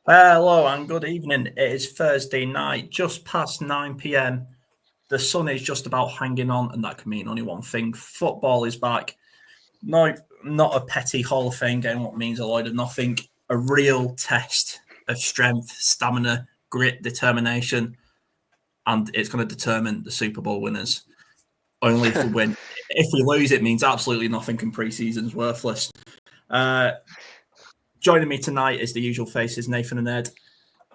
Hello and good evening. It is Thursday night, just past 9 p.m. The sun is just about hanging on, and that can mean only one thing. Football is back. No, not a petty Hall of Fame game, what means a load of nothing. A real test of strength, stamina, grit, determination, and it's going to determine the Super Bowl winners. Only if we win. If we lose, it means absolutely nothing, and preseason's worthless. Joining me tonight is the usual faces, Nathan and Ed.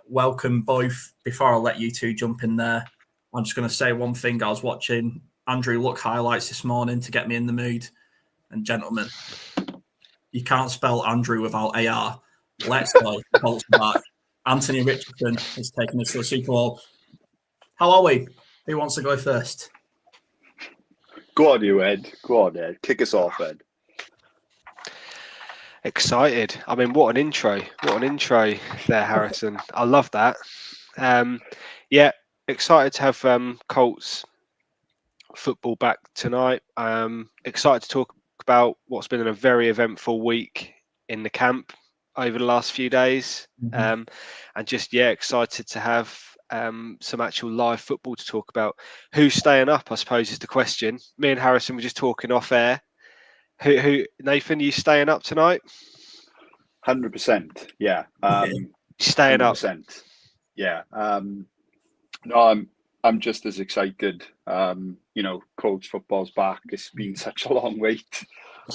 Welcome both. Before I let you two jump in there, I'm just going to say one thing. I was watching Andrew Luck highlights this morning to get me in the mood. And gentlemen, you can't spell Andrew without AR. Let's go. Colt's back. Anthony Richardson is taking us to the Super Bowl. How are we? Who wants to go first? Go on, you, Ed. Go on, Ed. Kick us off, Ed. Excited. I mean, what an intro. What an intro there, Harrison. I love that. Yeah, excited to have Colts football back tonight. Excited to talk about what's been a very eventful week in the camp over the last few days. And just, excited to have some actual live football to talk about. Who's staying up, I suppose, is the question. Me and Harrison were just talking off air. Who Nathan, are you staying up tonight? 100%. Yeah. Staying 100%. up. Yeah. No, I'm just as excited. Colts football's back. It's been such a long wait.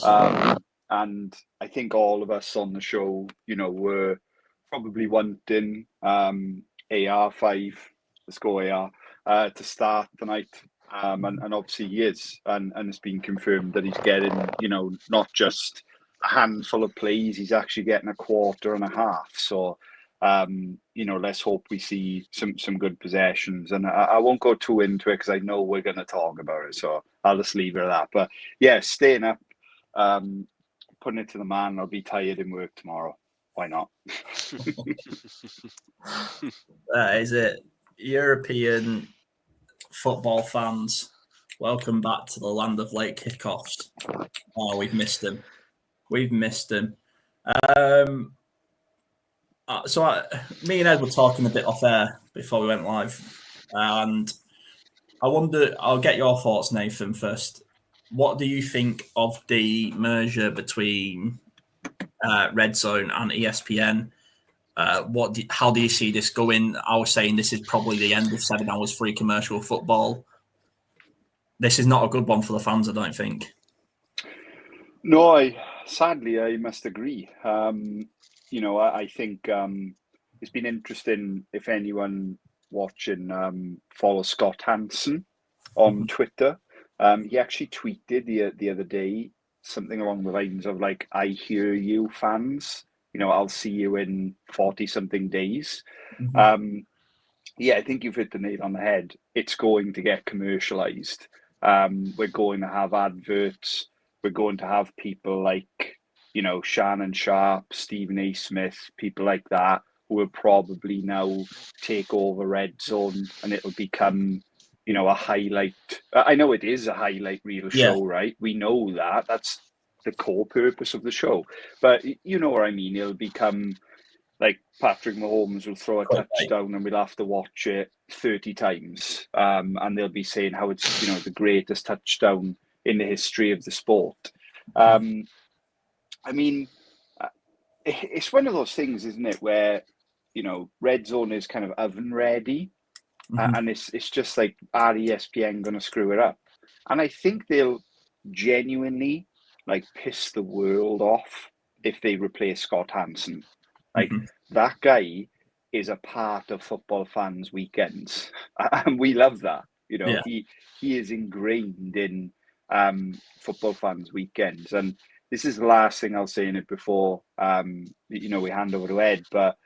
And I think all of us on the show, were probably wanting AR5, let's go AR, to start tonight. And obviously he is, and it's been confirmed that he's getting, not just a handful of plays, he's actually getting a quarter and a half. So, let's hope we see some good possessions. And I won't go too into it because I know we're going to talk about it. So I'll just leave it at that. But yeah, staying up, putting it to the man. I'll be tired in work tomorrow. Why not? That is it. European football fans, welcome back to the land of late kickoffs. Oh, we've missed him. Me and Ed were talking a bit off air before we went live, and I wonder. I'll get your thoughts, Nathan, first. What do you think of the merger between Red Zone and ESPN? How do you see this going? I was saying this is probably the end of 7 hours free commercial football. This is not a good one for the fans, I don't think. No, sadly I must agree. I think it's been interesting if anyone watching follows Scott Hansen on Twitter. He actually tweeted the other day something along the lines of like, "I hear you, fans. I'll see you in 40-something days." I think you've hit the nail on the head. It's going to get commercialized. We're going to have adverts. We're going to have people like, Shannon Sharp, Stephen A. Smith, people like that, who will probably now take over Red Zone, and it'll become, a highlight. I know it is a highlight reel show, right? We know that. That's the core purpose of the show. But you know what I mean? It'll become like Patrick Mahomes will throw a touchdown and we'll have to watch it 30 times. And they'll be saying how it's, the greatest touchdown in the history of the sport. It's one of those things, isn't it, where, Red Zone is kind of oven ready. And it's just like, are ESPN going to screw it up? And I think they'll genuinely piss the world off if they replace Scott Hansen. That guy is a part of football fans' weekends, and we love that. He is ingrained in football fans' weekends, and this is the last thing I'll say in it before we hand over to Ed. But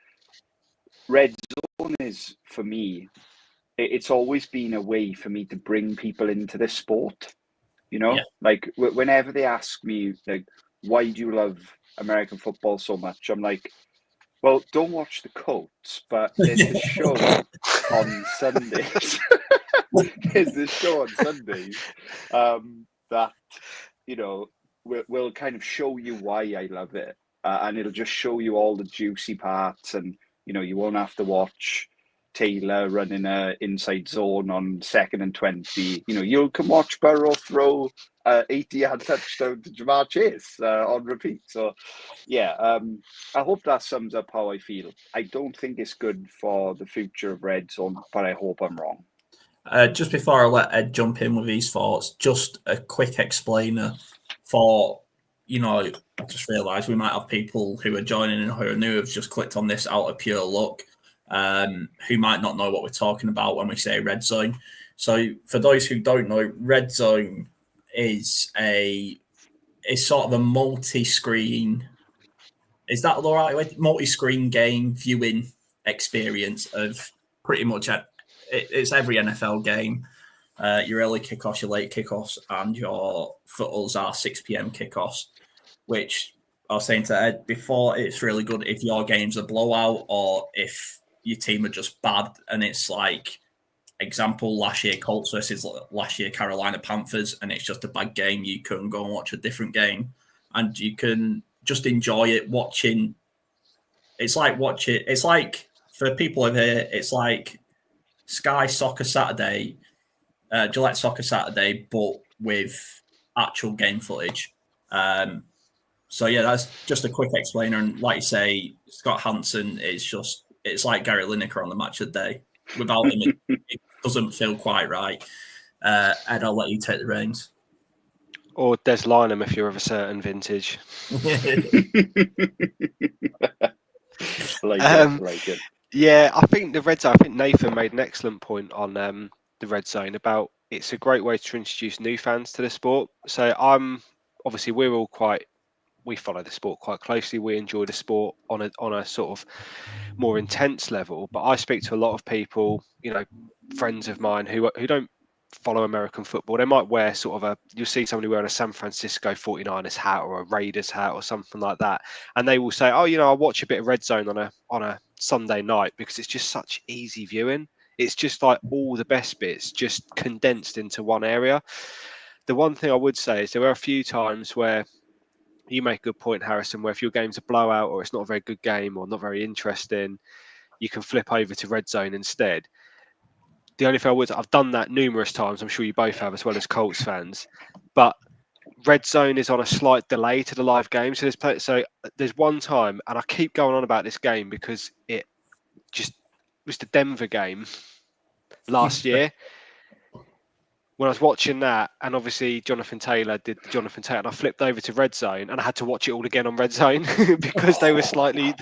Red Zone is, for me, it's always been a way for me to bring people into this sport. Whenever they ask me, why do you love American football so much? I'm like, well, don't watch the Colts, but there's the show on Sundays. There's this show on Sundays that, will kind of show you why I love it. And it'll just show you all the juicy parts and You won't have to watch Taylor running a inside zone on 2nd and 20. You can watch Burrow throw 80-yard touchdown to Jamar Chase on repeat. So, yeah, I hope that sums up how I feel. I don't think it's good for the future of Red Zone, but I hope I'm wrong. Just before I let Ed jump in with his thoughts, just a quick explainer for, I just realised we might have people who are joining and who are new, have just clicked on this out of pure luck, who might not know what we're talking about when we say red zone. So for those who don't know, red zone is sort of a multi-screen. Is that the right way? Multi-screen game viewing experience of pretty much it's every NFL game. Your early kickoffs, your late kickoffs, and your footballs are 6 p.m. kickoffs, which I was saying to Ed before, it's really good if your game's a blowout or if your team are just bad. And it's like, example, last year Colts versus last year Carolina Panthers, and it's just a bad game. You can go and watch a different game and you can just enjoy it watching. It's like for people over here, it's like Sky Soccer Saturday, Gillette Soccer Saturday, but with actual game footage. So yeah, that's just a quick explainer. And like you say, Scott Hansen is it's like Gary Lineker on the match of the day. Without him, it doesn't feel quite right. Ed, I'll let you take the reins. Or Des Lynam if you're of a certain vintage. like it. Yeah, I think the red zone. I think Nathan made an excellent point on the red zone about it's a great way to introduce new fans to the sport. So obviously we follow the sport quite closely. We enjoy the sport on a sort of more intense level. But I speak to a lot of people, friends of mine who don't follow American football. They might wear you'll see somebody wearing a San Francisco 49ers hat or a Raiders hat or something like that. And they will say, oh, I'll watch a bit of red zone on a Sunday night because it's just such easy viewing. It's just like all the best bits just condensed into one area. The one thing I would say is there were a few times where you make a good point, Harrison, where if your game's a blowout or it's not a very good game or not very interesting, you can flip over to red zone instead. The only thing I've done that numerous times, I'm sure you both have as well as Colts fans, but red zone is on a slight delay to the live game. So there's one time, and I keep going on about this game because it just was the Denver game last year. When I was watching that, and obviously Jonathan Taylor did Jonathan Taylor, and I flipped over to red zone, and I had to watch it all again on red zone because they were slightly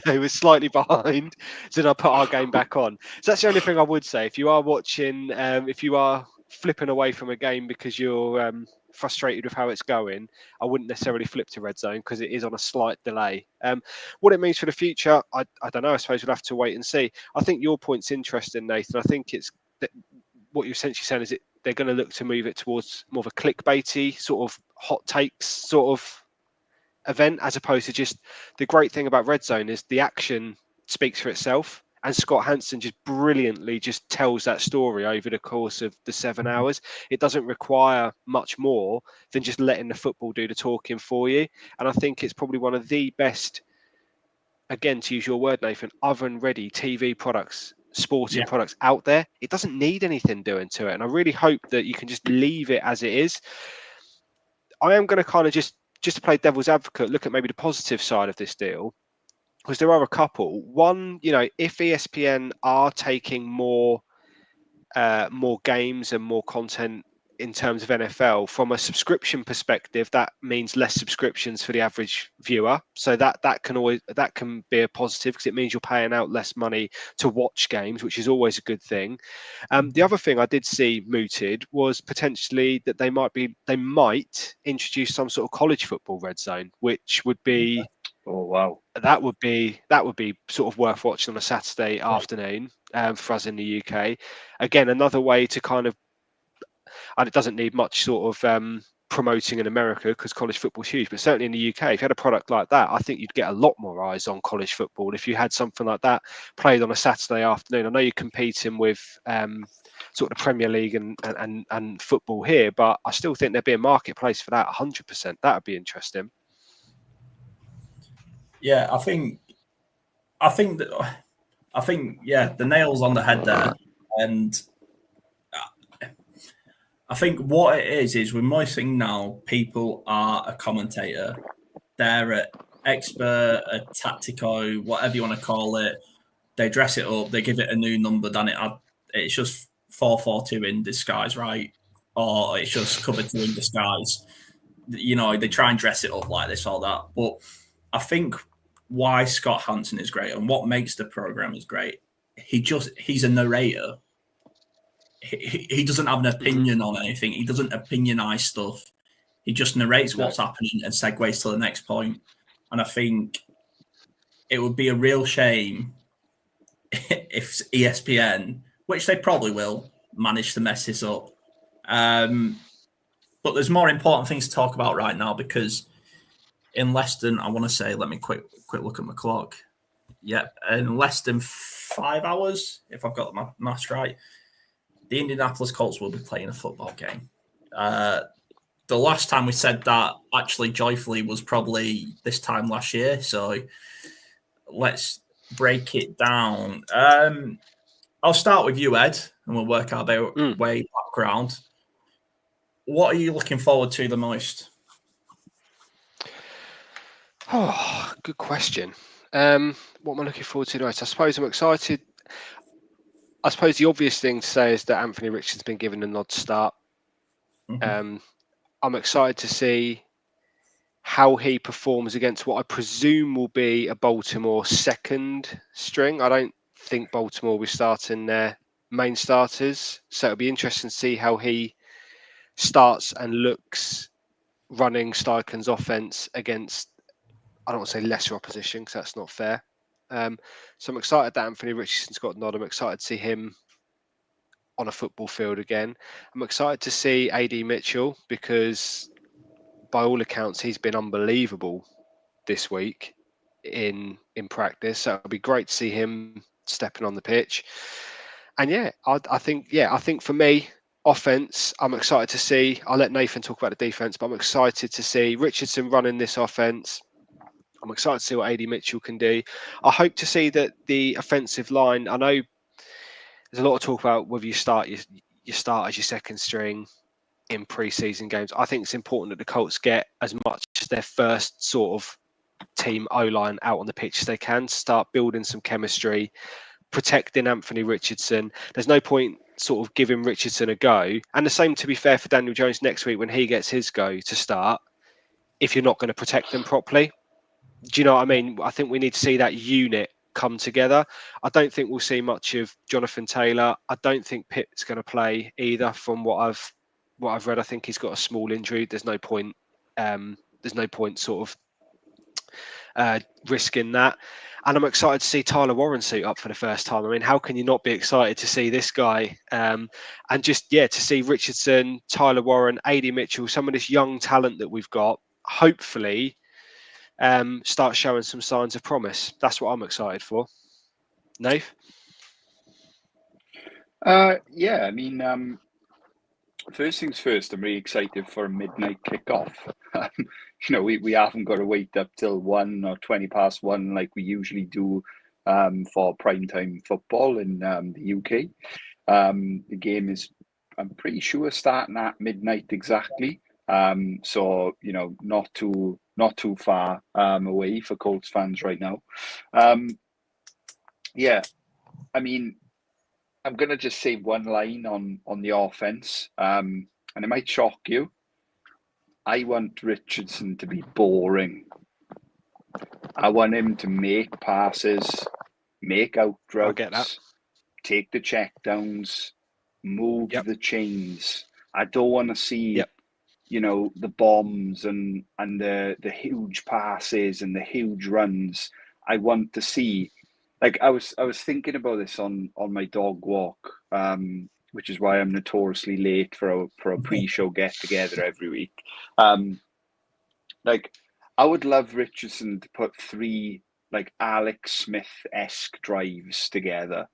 behind. So then I put our game back on. So that's the only thing I would say. If you are watching, if you are flipping away from a game because you're frustrated with how it's going, I wouldn't necessarily flip to red zone because it is on a slight delay. What it means for the future, I don't know. I suppose we'll have to wait and see. I think your point's interesting, Nathan. I think it's that what you're essentially saying is they're going to look to move it towards more of a clickbaity sort of hot takes sort of event, as opposed to just the great thing about red zone is the action speaks for itself. And Scott Hansen just brilliantly just tells that story over the course of the 7 hours. It doesn't require much more than just letting the football do the talking for you. And I think it's probably one of the best, again, to use your word, Nathan, oven-ready TV products, sporting products out there. It doesn't need anything doing to it. And I really hope that you can just leave it as it is. I am going to kind of just to play devil's advocate, look at maybe the positive side of this deal, because there are a couple. One, if ESPN are taking more games and more content in terms of NFL from a subscription perspective, that means less subscriptions for the average viewer. So that can be a positive because it means you're paying out less money to watch games, which is always a good thing. The other thing I did see mooted was potentially that they might introduce some sort of college football red zone, which would be that would be sort of worth watching on a Saturday afternoon for us in the UK. Again, another way to kind of, and it doesn't need much sort of promoting in America because college football is huge, but certainly in the UK, if you had a product like that, I think you'd get a lot more eyes on college football if you had something like that played on a Saturday afternoon. I know you're competing with sort of the Premier League and football here, but I still think there'd be a marketplace for that 100%. That would be interesting. Yeah, I think that I think, yeah, the nail's on the head there. And I think what it is we're missing now, people are a commentator. They're an expert, a tactico, whatever you want to call it. They dress it up, they give it a new number than it had. It's just 4-4-2 in disguise, right? Or it's just cover 2 in disguise. You know, they try and dress it up like this or that. But I think why Scott Hansen is great and what makes the program is great, he's a narrator. He doesn't have an opinion on anything. He doesn't opinionize stuff. He just narrates what's happening and segues to the next point. And I think it would be a real shame if ESPN, which they probably will, manage to mess this up. But there's more important things to talk about right now because in less than, I want to say, let me quick look at my clock. Yeah, in less than 5 hours, if I've got my maths right, the Indianapolis Colts will be playing a football game. The last time we said that actually joyfully was probably this time last year. So let's break it down. I'll start with you, Ed, and we'll work our way background. What are you looking forward to the most? Oh, good question. What am I looking forward to the most? I suppose I'm excited. I suppose the obvious thing to say is that Anthony Richardson's been given a nod to start. I'm excited to see how he performs against what I presume will be a Baltimore second string. I don't think Baltimore will be starting their main starters. So it'll be interesting to see how he starts and looks running Steichen's offense against, I don't want to say lesser opposition because that's not fair. So I'm excited that Anthony Richardson's got a nod. I'm excited to see him on a football field again. I'm excited to see AD Mitchell because by all accounts, he's been unbelievable this week in practice. So it'll be great to see him stepping on the pitch. And yeah, I think for me, offense, I'm excited to see. I'll let Nathan talk about the defense, but I'm excited to see Richardson running this offense. I'm excited to see what AD Mitchell can do. I hope to see that the offensive line, I know there's a lot of talk about whether you start as your second string in pre-season games. I think it's important that the Colts get as much as their first sort of team O-line out on the pitch as they can, start building some chemistry, protecting Anthony Richardson. There's no point sort of giving Richardson a go. And the same, to be fair, for Daniel Jones next week when he gets his go to start, if you're not going to protect them properly. Do you know what I mean? I think we need to see that unit come together. I don't think we'll see much of Jonathan Taylor. I don't think Pitt's going to play either from what I've read. I think he's got a small injury. There's no point sort of risking that. And I'm excited to see Tyler Warren suit up for the first time. I mean, how can you not be excited to see this guy? And just, to see Richardson, Tyler Warren, AD Mitchell, some of this young talent that we've got, hopefully start showing some signs of promise. That's what I'm excited for. Nave? Yeah, I mean, first things first, I'm really excited for a midnight kickoff. We haven't got to wait up till 1 or 20 past 1 like we usually do for primetime football in the UK. The game is, I'm pretty sure, starting at midnight exactly. So not too far away for Colts fans right now. Yeah, I mean, I'm gonna just say one line on the offense, and it might shock you. I want Richardson to be boring. I want him to make passes, make out I get that. routes, take the checkdowns, move the chains. I don't want to see, the bombs and the huge passes and the huge runs. I want to see, like I was thinking about this on my dog walk, which is why I'm notoriously late for a pre-show get together every week. Like I would love Richardson to put 3 like Alex Smith-esque drives together.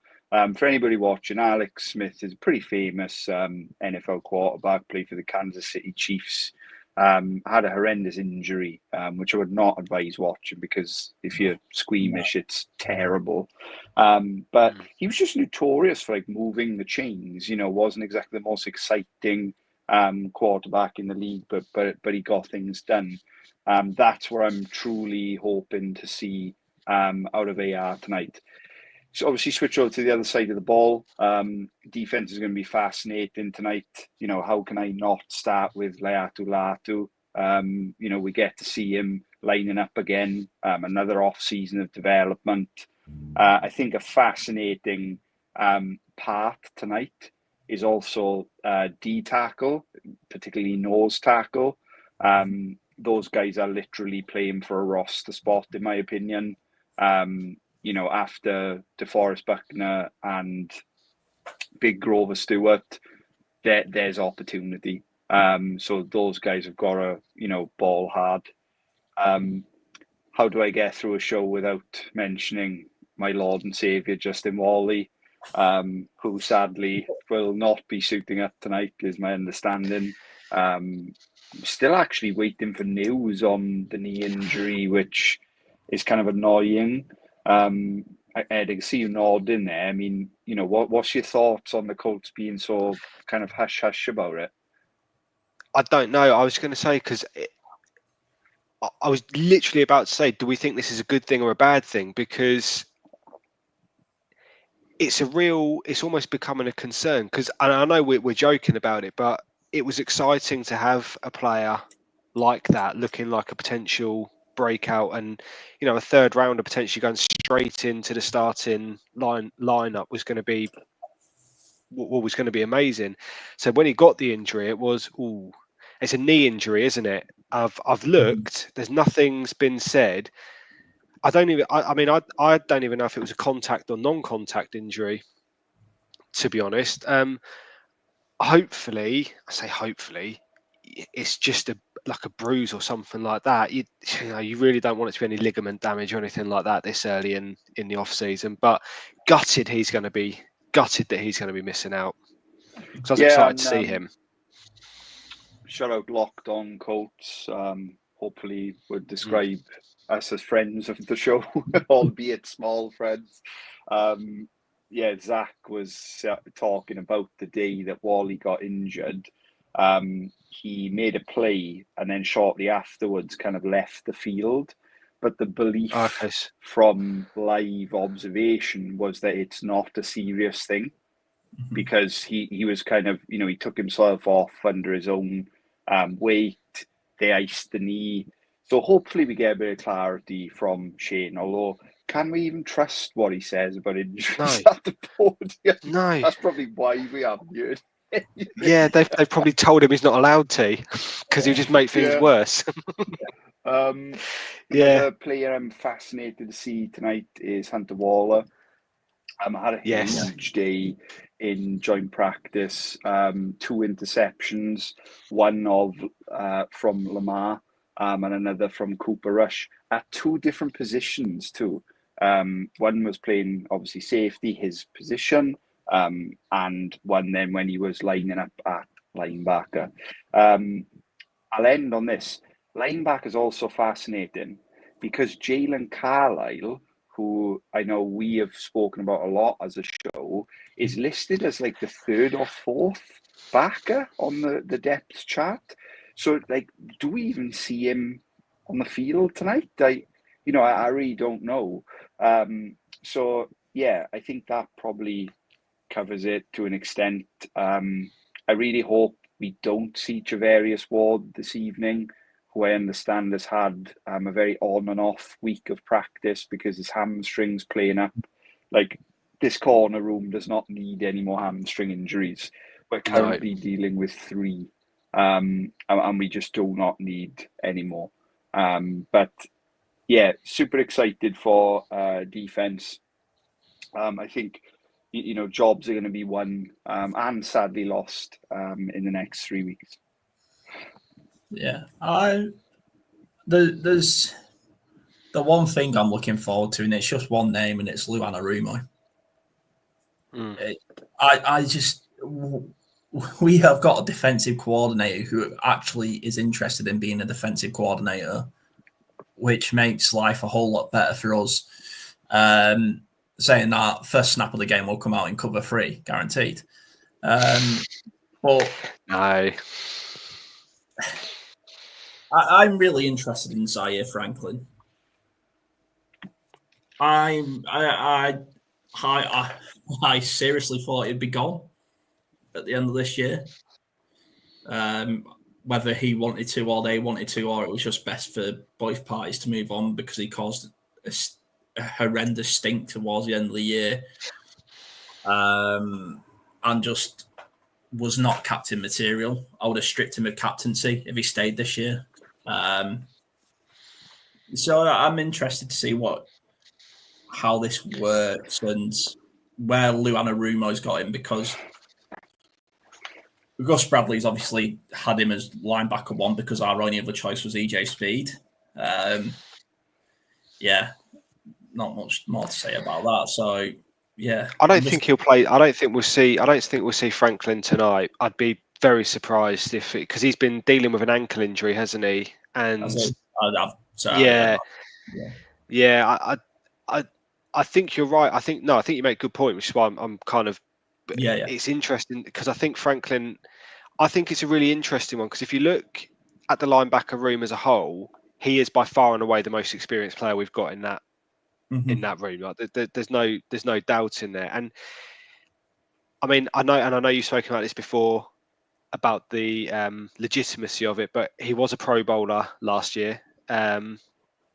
For anybody watching, Alex Smith is a pretty famous NFL quarterback, played for the Kansas City Chiefs. had a horrendous injury, which I would not advise watching because if you're squeamish, it's terrible. But he was just notorious for like moving the chains. Wasn't exactly the most exciting quarterback in the league, but he got things done. That's where I'm truly hoping to see out of AR tonight. So obviously switch over to the other side of the ball. Defense is going to be fascinating tonight. How can I not start with Leatu Latu? We get to see him lining up again. Another off season of development. I think a fascinating part tonight is also D tackle, particularly nose tackle. Those guys are literally playing for a roster spot, in my opinion. After DeForest Buckner and Big Grover Stewart, there's opportunity. So those guys have got to, ball hard. How do I get through a show without mentioning my Lord and Saviour, Justin Wally, who sadly will not be suiting up tonight, is my understanding. Still actually waiting for news on the knee injury, which is kind of annoying. Ed, I see you nodding there. I mean, what's your thoughts on the Colts being so kind of hush-hush about it? I don't know. I was going to say, because I was literally about to say, do we think this is a good thing or a bad thing? Because it's almost becoming a concern. Because I know we're joking about it, but it was exciting to have a player like that looking like a potential breakout, and a third rounder potentially going straight into the starting lineup was going to be what was going to be amazing. So when he got the injury, it was it's a knee injury, isn't it? I've looked. There's nothing's been said. I don't even. I don't even know if it was a contact or non-contact injury. To be honest, hopefully, I say hopefully, it's just like a bruise or something like that. You really don't want it to be any ligament damage or anything like that this early in the off season. But gutted that he's going to be missing out. Because I was excited to see him. Shout out Locked On Colts. Hopefully would describe us as friends of the show, albeit small friends. Zach was talking about the day that Wally got injured. He made a play and then shortly afterwards kind of left the field. But the belief from live observation was that it's not a serious thing, because he was kind of, he took himself off under his own weight. They iced the knee. So hopefully we get a bit of clarity from Shane, although can we even trust what he says about injuries at the podium? No. That's probably why we haven't heard anything. Yeah, they've probably told him he's not allowed to, because he'll just make things worse. Another player I'm fascinated to see tonight is Hunter Waller. I had a huge day in joint practice, 2 interceptions, one from Lamar and another from Cooper Rush at 2 different positions too. One was playing obviously safety, his position, and one then when he was lining up at linebacker. I'll end on this. Linebacker is also fascinating because Jalen Carlisle, who I know we have spoken about a lot as a show, is listed as like the 3rd or 4th backer on the depth chart. So, do we even see him on the field tonight? I really don't know. So, I think that probably covers it to an extent. I really hope we don't see Javarius Ward this evening, who I understand has had a very on and off week of practice because his hamstring's playing up. This corner room does not need any more hamstring injuries. We're currently dealing with 3, and we just do not need any more. But super excited for defense. I think jobs are going to be won and sadly lost in the next 3 weeks. Yeah, there's the one thing I'm looking forward to, and it's just one name, and it's Lou Anarumo. I just we have got a defensive coordinator who actually is interested in being a defensive coordinator, which makes life a whole lot better for us. Saying that, first snap of the game will come out in cover 3, guaranteed. But No. I'm really interested in Zaire Franklin. I seriously thought he'd be gone at the end of this year. Whether he wanted to or they wanted to, or it was just best for both parties to move on because he caused a horrendous stink towards the end of the year, and just was not captain material. I would have stripped him of captaincy if he stayed this year. So I'm interested to see how this works and where Luana Rumo's got him, because Gus Bradley's obviously had him as linebacker 1 because our only other choice was EJ Speed. Yeah, not much more to say about that. So yeah, I don't think he'll play. I don't think we'll see Franklin tonight. I'd be very surprised because he's been dealing with an ankle injury, hasn't he? And I think you're right. I think you make a good point, which is why I'm kind of. It's interesting because I think Franklin. I think it's a really interesting one because if you look at the linebacker room as a whole, he is by far and away the most experienced player we've got in that room. Like, there's no doubt in there. And I mean, I know you've spoken about this before about the legitimacy of it, but he was a Pro Bowler last year.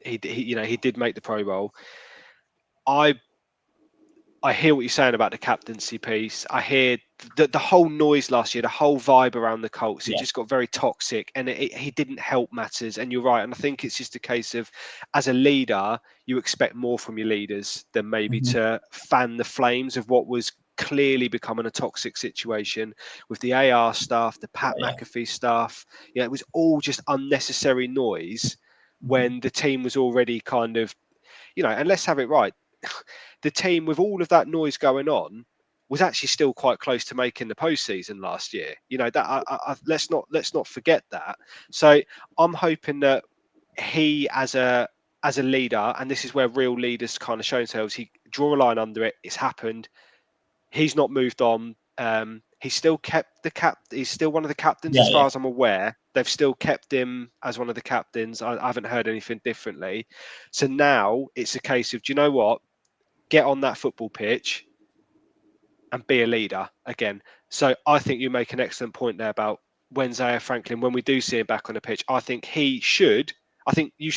He did make the Pro Bowl. I hear what you're saying about the captaincy piece. I hear the whole noise last year, the whole vibe around the Colts. It just got very toxic, and he didn't help matters. And you're right. And I think it's just a case of, as a leader, you expect more from your leaders than maybe to fan the flames of what was clearly becoming a toxic situation with the AR stuff, the Pat McAfee stuff. Yeah, it was all just unnecessary noise when the team was already kind of, and let's have it right. The team, with all of that noise going on, was actually still quite close to making the postseason last year. Let's not forget that. So I'm hoping that he, as a leader, and this is where real leaders kind of show themselves. He draw a line under it. It's happened. He's not moved on. He's still kept He's still one of the captains, as far as I'm aware. They've still kept him as one of the captains. I haven't heard anything differently. So now it's a case of, do you know what? Get on that football pitch and be a leader again. So I think you make an excellent point there about when Zaire Franklin, when we do see him back on the pitch, I think you should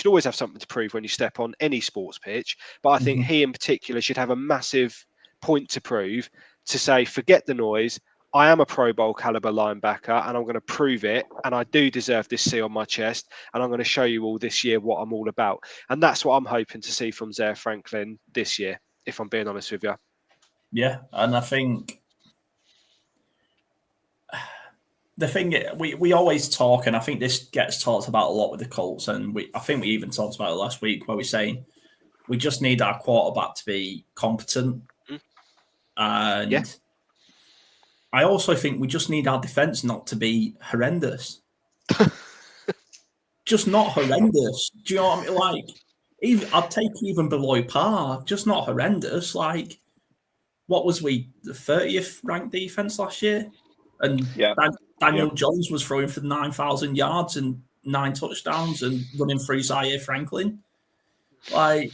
always have something to prove when you step on any sports pitch. But I think he in particular should have a massive point to prove, to say, forget the noise. I am a Pro Bowl caliber linebacker and I'm going to prove it. And I do deserve this C on my chest. And I'm going to show you all this year what I'm all about. And that's what I'm hoping to see from Zaire Franklin this year, if I'm being honest with you. Yeah, and I think the thing we always talk, and I think this gets talked about a lot with the Colts, and I think we even talked about it last week, where we're saying we just need our quarterback to be competent. And I also think we just need our defense not to be horrendous. Just not horrendous. Do you know what I mean? Like, I'd take even below par, just not horrendous. Like, what was we, the 30th ranked defense last year? And Daniel Jones was throwing for 9,000 yards and 9 touchdowns and running through Zaire Franklin. Like,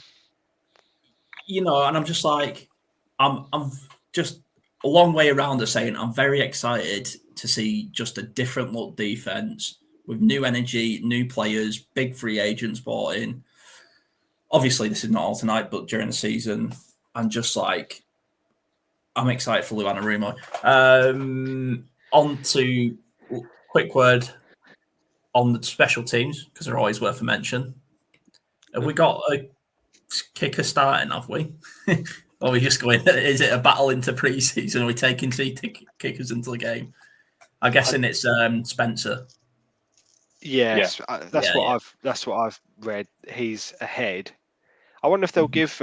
and I'm just like, I'm just a long way around to saying I'm very excited to see just a different look defense with new energy, new players, big free agents bought in. Obviously, this is not all tonight, but during the season, and just like, I'm excited for Luana Rumo. On to quick word on the special teams, because they're always worth a mention. Have we got a kicker starting, have we? Or are we just going, is it a battle into pre-season? Are we taking 2 kickers into the game? I'm guessing it's Spencer. Yes, that's what I've read. He's ahead. I wonder if they'll give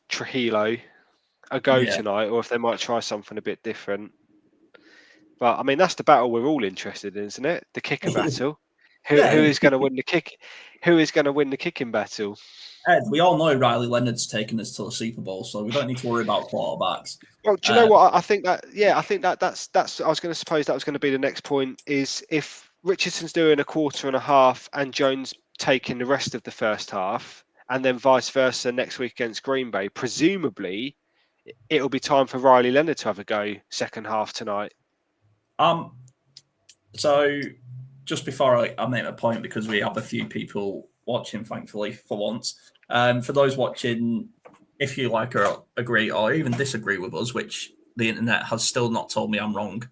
Trujillo a go tonight, or if they might try something a bit different. But I mean, that's the battle we're all interested in, isn't it? The kicker battle. Who Yeah. is going to win the kick? Who is going to win the kicking battle? Ed, we all know Riley Leonard's taken us to the Super Bowl, so we don't need to worry about quarterbacks. Well, do you know what? I think that, yeah, I think that's. I was going to suppose that was going to be the next point. Is if Richardson's doing a quarter and a half and Jones taking the rest of the first half, and then vice versa next week against Green Bay, presumably it'll be time for Riley Leonard to have a go second half tonight. So just before I make a point, because we have a few people watching, thankfully, for once. For those watching, if you like or agree or even disagree with us, which the internet has still not told me I'm wrong,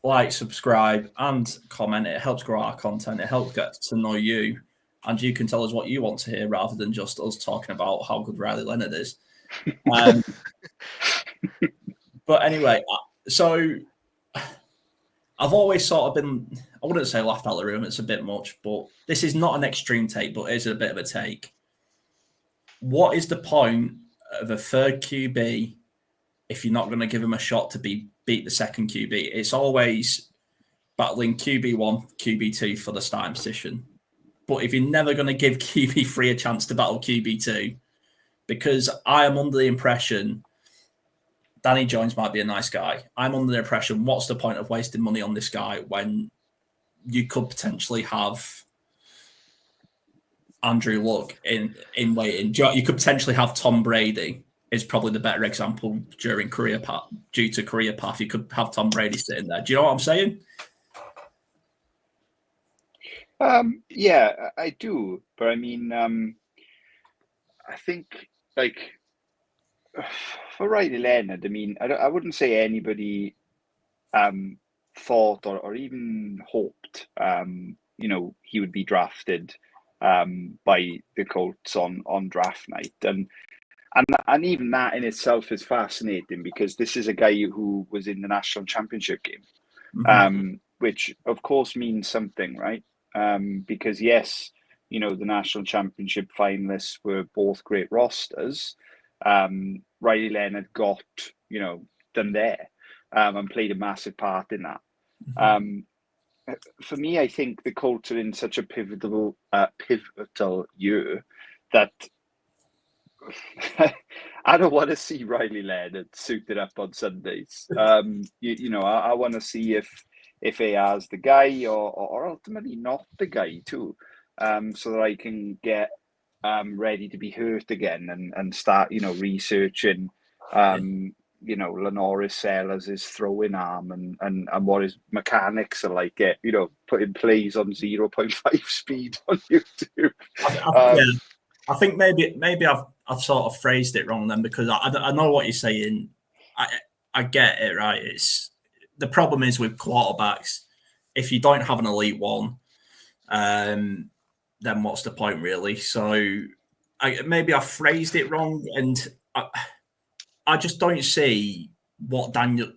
like, subscribe, and comment. It helps grow our content. It helps get to know you, and you can tell us what you want to hear rather than just us talking about how good Riley Leonard is. But anyway, so I've always sort of been, I wouldn't say laughed out of the room, it's a bit much, but this is not an extreme take, but it is a bit of a take. What is the point of a third QB if you're not going to give him a shot to beat the second QB? It's always battling QB1, QB2 for the starting position. But if you're never going to give QB3 a chance to battle QB2, because I am under the impression Danny Jones might be a nice guy. I'm under the impression, what's the point of wasting money on this guy when you could potentially have Andrew Luck in waiting? You could potentially have Tom Brady is probably the better example due to career path. You could have Tom Brady sitting there. Do you know what I'm saying? Yeah, I do. But I mean, I think, like, for Riley Leonard, I mean, I wouldn't say anybody thought or even hoped, he would be drafted by the Colts on draft night. And even that in itself is fascinating, because this is a guy who was in the national championship game, which of course means something, right? Because yes, the national championship finalists were both great rosters. Riley Leonard got, done there, and played a massive part in that. For me, I think the Colts are in such a pivotal year that I don't want to see Riley Leonard suited up on Sundays. I want to see if AR's the guy or ultimately not the guy too, so that I can get ready to be hurt again and start, researching, Lenoris Sellers' throwing arm and what his mechanics are like, putting plays on 0.5 speed on YouTube. I think maybe I've sort of phrased it wrong then, because I know what you're saying. I get it, right? The problem is with quarterbacks, if you don't have an elite one, then what's the point, really? So maybe I phrased it wrong, and I just don't see what Daniel.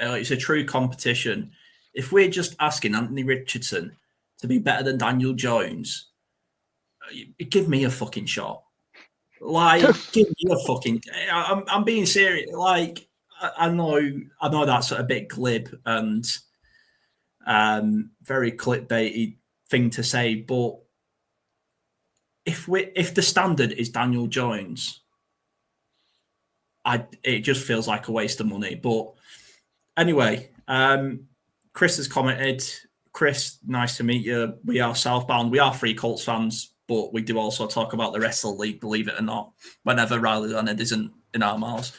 It's a true competition. If we're just asking Anthony Richardson to be better than Daniel Jones, give me a fucking shot. Like, give me a fucking. I'm being serious. Like, I know that's a bit glib and very clickbaity thing to say, but if the standard is Daniel Jones, it just feels like a waste of money. But anyway, Chris has commented. Chris, nice to meet you. We are Southbound. We are 3 Colts fans, but we do also talk about the rest of the league, believe it or not, whenever Riley Leonard isn't in our mouths.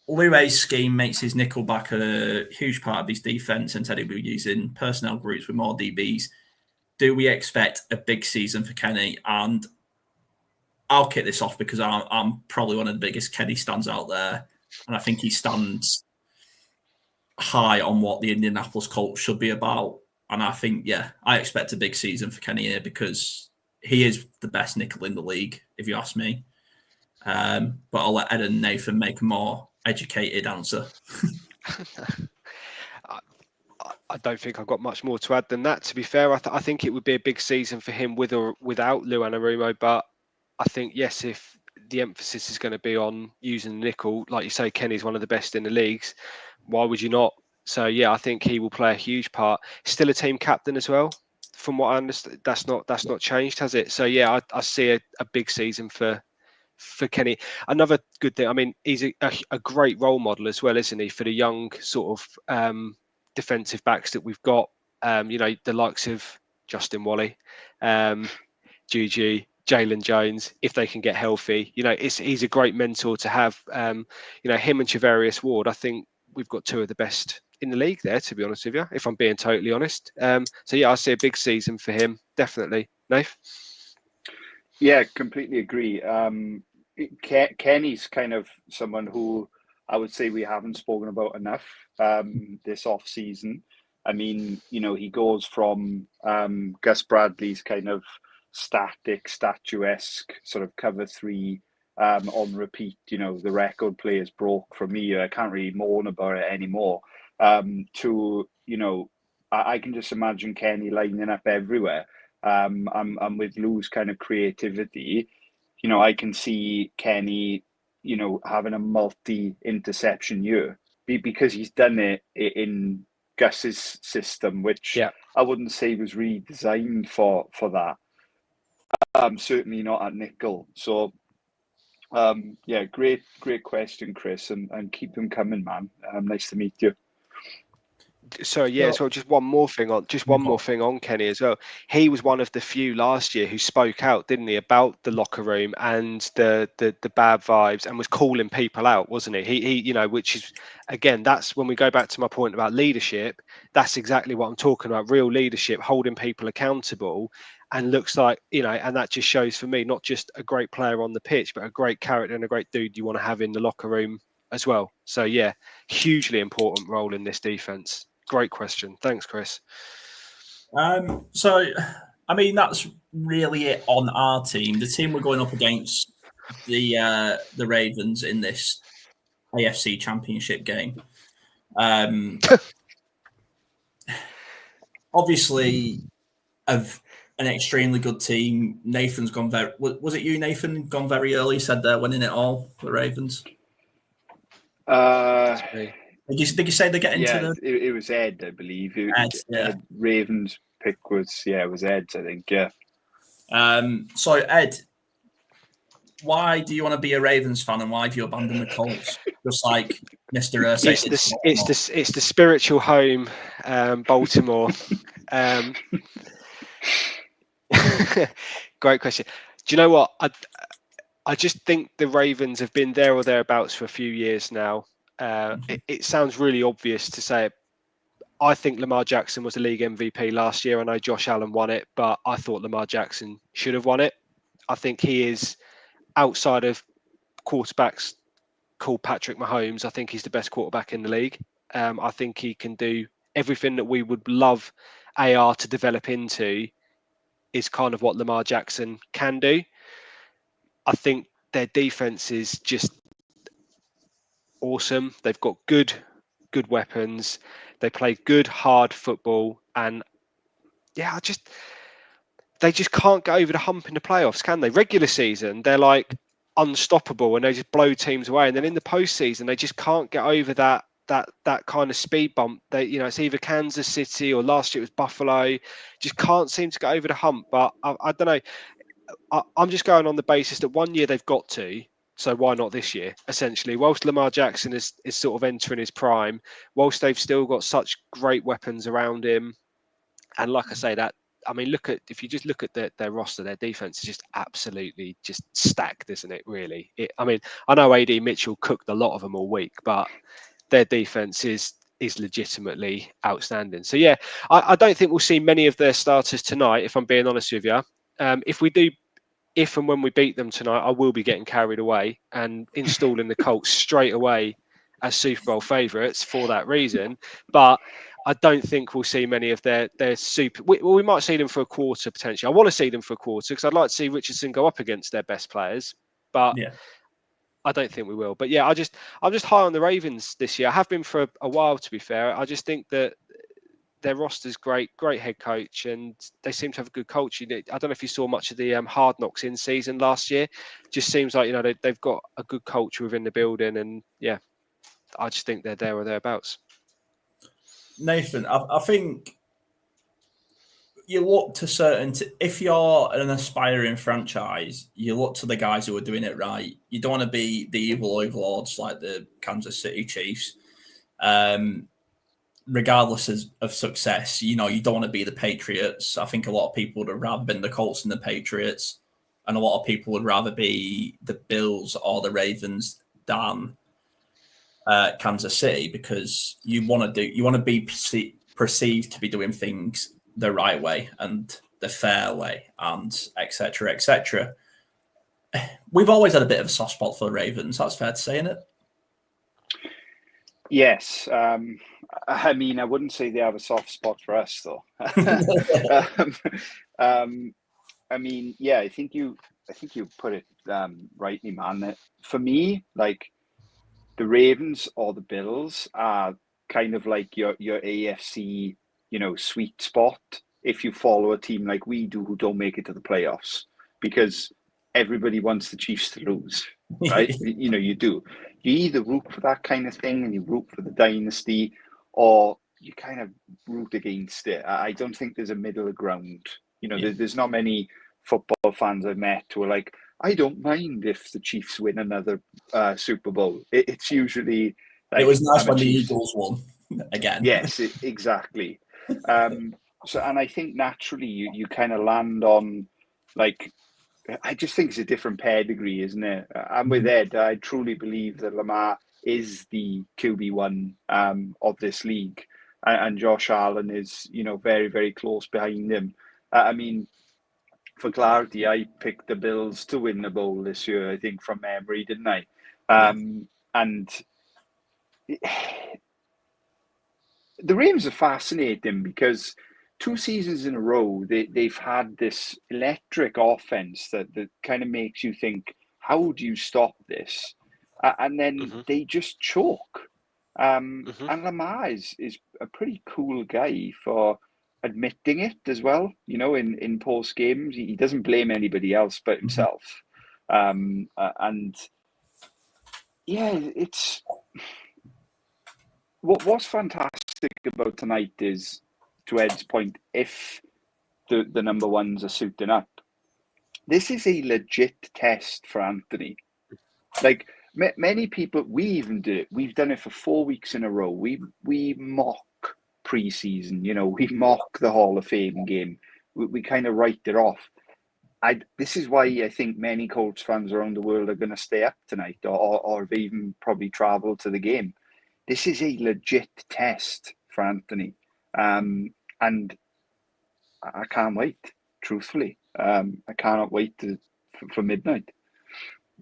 Lue's scheme makes his nickelback a huge part of his defense, and Teddy will be using personnel groups with more DBs. Do we expect a big season for Kenny? And I'll kick this off because I'm probably one of the biggest Kenny stands out there, and I think he stands high on what the Indianapolis Colts should be about. And I think, I expect a big season for Kenny here, because he is the best nickel in the league, if you ask me. But I'll let Ed and Nathan make a more educated answer. I don't think I've got much more to add than that. To be fair, I think it would be a big season for him with or without Lou Anarumo. But I think, yes, if the emphasis is going to be on using the nickel. Like you say, Kenny's one of the best in the leagues. Why would you not? So yeah, I think he will play a huge part. Still a team captain as well, from what I understand. That's not changed, has it? So yeah, I see a big season for Kenny. Another good thing, I mean, he's a great role model as well, isn't he, for the young sort of defensive backs that we've got. The likes of Justin Wally, Juju, Jalen Jones, if they can get healthy. He's a great mentor to have. Him and Chavarius Ward, I think we've got two of the best in the league there, to be honest with you, if I'm being totally honest. So yeah, I see a big season for him, definitely. Nath? Yeah, completely agree. Kenny's kind of someone who I would say we haven't spoken about enough this off season. I mean, he goes from Gus Bradley's kind of static, statuesque sort of cover three on repeat. The record players broke from me. I can't really moan about it anymore. To I can just imagine Kenny lining up everywhere. And with Lou's kind of creativity, I can see Kenny, having a multi-interception year because he's done it in Gus's system, which I wouldn't say was really designed for that. Certainly not at nickel. So, yeah, great question, Chris, and keep them coming, man. Nice to meet you. So yeah, so just one more thing on Kenny as well. He was one of the few last year who spoke out, didn't he, about the locker room and the bad vibes, and was calling people out, wasn't he? He which is, again, that's when we go back to my point about leadership. That's exactly what I'm talking about. Real leadership, holding people accountable, and looks like, and that just shows for me not just a great player on the pitch, but a great character and a great dude you want to have in the locker room as well. So yeah, hugely important role in this defense. Great question. Thanks, Chris. So, I mean, that's really it on our team. The team we're going up against, the Ravens in this AFC Championship game. Obviously, of an extremely good team. Nathan's gone very. Was it you, Nathan? Gone very early. Said they're winning it all. The Ravens. Did you say they're getting to the? It was Ed, I believe. Ed. Ravens pick was it was Ed's, I think. Yeah. So Ed, why do you want to be a Ravens fan, and why have you abandoned the Colts? Just like Mr. It's the spiritual home, Baltimore. Great question. Do you know what? I just think the Ravens have been there or thereabouts for a few years now. It sounds really obvious to say it. I think Lamar Jackson was a league MVP last year. I know Josh Allen won it, but I thought Lamar Jackson should have won it. I think he is, outside of quarterbacks called Patrick Mahomes, I think he's the best quarterback in the league. I think he can do everything that we would love AR to develop into is kind of what Lamar Jackson can do. I think their defense is just awesome. They've got good weapons. They play good, hard football, and yeah, they just can't get over the hump in the playoffs, can they? Regular season, they're like unstoppable and they just blow teams away, and then in the postseason, they just can't get over that kind of speed bump. It's either Kansas City or last year it was Buffalo. Just can't seem to get over the hump. But I don't know. I'm just going on the basis that one year they've got to. So why not this year, essentially? Whilst Lamar Jackson is sort of entering his prime, whilst they've still got such great weapons around him. And like I say, if you just look at their roster, their defense is just absolutely just stacked, isn't it, really? I know AD Mitchell cooked a lot of them all week, but their defense is legitimately outstanding. So yeah, I don't think we'll see many of their starters tonight, if I'm being honest with you. If and when we beat them tonight, I will be getting carried away and installing the Colts straight away as Super Bowl favourites for that reason. But I don't think we'll see many of their super. We might see them for a quarter potentially. I want to see them for a quarter because I'd like to see Richardson go up against their best players. But yeah, I don't think we will. But yeah, I'm just high on the Ravens this year. I have been for a while, to be fair. I just think that their roster's great head coach, and they seem to have a good culture. I don't know if you saw much of the Hard Knocks in season last year. Just seems like they've got a good culture within the building, and yeah, I just think they're there or thereabouts. Nathan, I think you look to if you're an aspiring franchise, you look to the guys who are doing it right. You don't want to be the evil overlords like the Kansas City Chiefs. Regardless of success, you don't want to be the Patriots. I think a lot of people would have rather been the Colts than the Patriots, and a lot of people would rather be the Bills or the Ravens than Kansas City, because you want to be perceived to be doing things the right way and the fair way, and etc. etc. We've always had a bit of a soft spot for the Ravens. That's fair to say, isn't it? Yes. I mean, I wouldn't say they have a soft spot for us, though. I mean, yeah, I think you put it rightly, man. For me, like, the Ravens or the Bills are kind of like your AFC, sweet spot if you follow a team like we do who don't make it to the playoffs, because everybody wants the Chiefs to lose, right? You do. You either root for that kind of thing and you root for the dynasty, or you kind of root against it. I don't think there's a middle ground. There's not many football fans I've met who are like, I don't mind if the Chiefs win another Super Bowl. It's usually like, it was nice when the Eagles won again. Yes, exactly. So, and I think naturally you kind of land on, like, I just think it's a different pedigree, isn't it? I'm with Ed. I truly believe that Lamar is the QB1 of this league, and Josh Allen is, very, very close behind him. I mean, for clarity, I picked the Bills to win the bowl this year, I think, from memory, didn't I? And the Ravens are fascinating because 2 seasons in a row, they've had this electric offense that kind of makes you think, how do you stop this? And then they just choke. And Lamar is a pretty cool guy for admitting it as well. In post games, he doesn't blame anybody else but himself. And yeah, it's what's fantastic about tonight is, to Ed's point, if the number ones are suiting up, this is a legit test for Anthony. Like, many people, we even do it. We've done it for 4 weeks in a row. We mock preseason, we mock the Hall of Fame game. We kind of write it off. This is why I think many Colts fans around the world are going to stay up tonight, or have even probably traveled to the game. This is a legit test for Anthony. And I can't wait, truthfully. I cannot wait for midnight.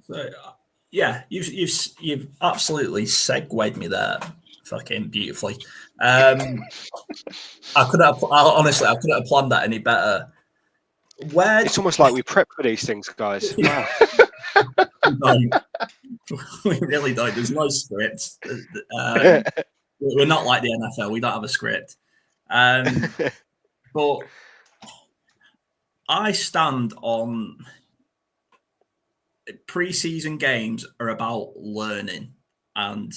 So, yeah, you've absolutely segued me there, fucking beautifully. Honestly, I couldn't have planned that any better. It's almost like we prep for these things, guys. Wow. We really don't. There's no script. We're not like the NFL. We don't have a script. But I stand on preseason games are about learning, and